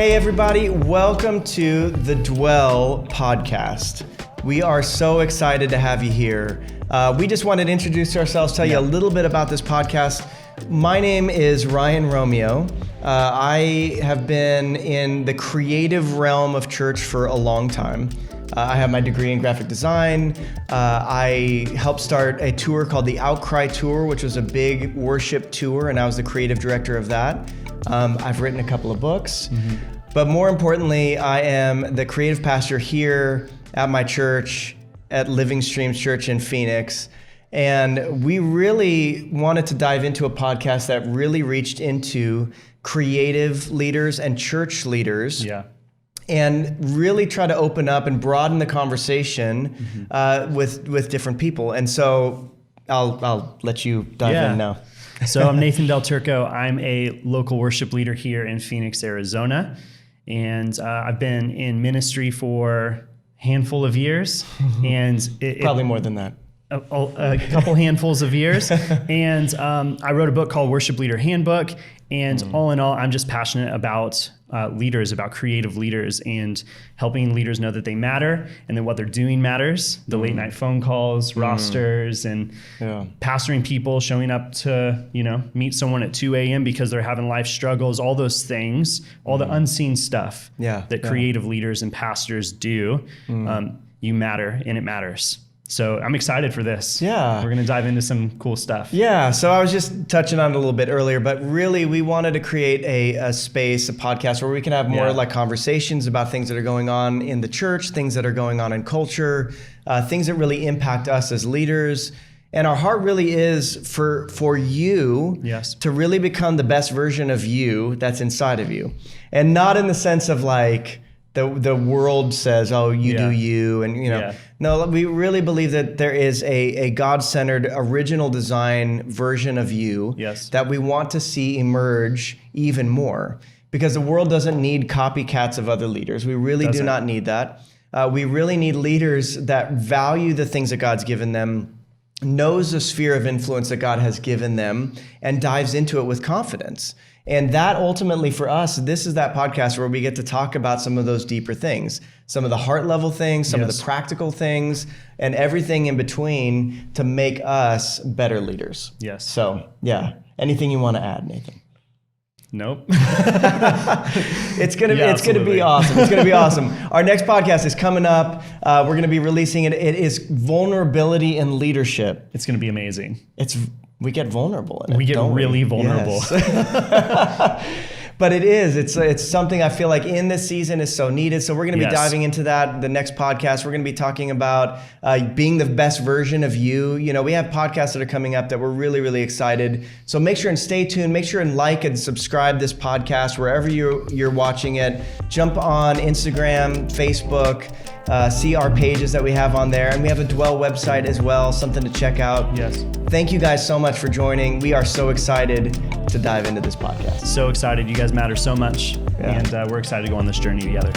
Hey everybody, welcome to the Dwell podcast. We are so excited to have you here. We just wanted to introduce ourselves, tell you a little bit about this podcast. My name is Ryan Romeo. I have been in the creative realm of church for a long time. I have my degree in graphic design. I helped start a tour called the Outcry Tour, which was a big worship tour, and I was the creative director of that. I've written a couple of books, but more importantly, I am the creative pastor here at my church, at Living Streams Church in Phoenix. And we really wanted to dive into a podcast that really reached into creative leaders and church leaders. And really try to open up and broaden the conversation with different people. And so I'll let you dive in now. So I'm Nathan Del Turco. I'm a local worship leader here in Phoenix, Arizona. And I've been in ministry for a handful of years. And Probably more than that. A couple handfuls of years. And I wrote a book called Worship Leader Handbook. And all in all, I'm just passionate about leaders, about creative leaders, and helping leaders know that they matter and that what they're doing matters. The late night phone calls, rosters, and pastoring people, showing up to, meet someone at 2 a.m. because they're having life struggles, all those things, all the unseen stuff that creative leaders and pastors do. You matter, and it matters. So I'm excited for this. We're going to dive into some cool stuff. So I was just touching on it a little bit earlier, but really we wanted to create a space, a podcast where we can have more like conversations about things that are going on in the church, things that are going on in culture, things that really impact us as leaders. And our heart really is for you to really become the best version of you that's inside of you. And not in the sense of like, the world says, oh, you do you, and No, we really believe that there is a God-centered, original design version of you that we want to see emerge even more, because the world doesn't need copycats of other leaders. We really do not need that. We really need leaders that value the things that God's given them, knows the sphere of influence that God has given them, and dives into it with confidence. And that ultimately for us, this is that podcast where we get to talk about some of those deeper things, some of the heart level things, some of the practical things, and everything in between to make us better leaders. So, anything you want to add, Nathan? Nope. It's gonna be awesome. It's gonna be awesome. Our next podcast is coming up. We're gonna be releasing it. It is vulnerability in leadership. It's gonna be amazing. We get vulnerable in it. We get really vulnerable. But it's something I feel like in this season is so needed. So we're going to be diving into that. The next podcast, we're going to be talking about being the best version of you. We have podcasts that are coming up that we're really, really excited. So make sure and stay tuned. Make sure and like and subscribe this podcast wherever you're watching it. Jump on Instagram, Facebook, see our pages that we have on there. And we have a Dwell website as well, something to check out. Thank you guys so much for joining. We are so excited to dive into this podcast. So excited. You guys matter so much. And we're excited to go on this journey together.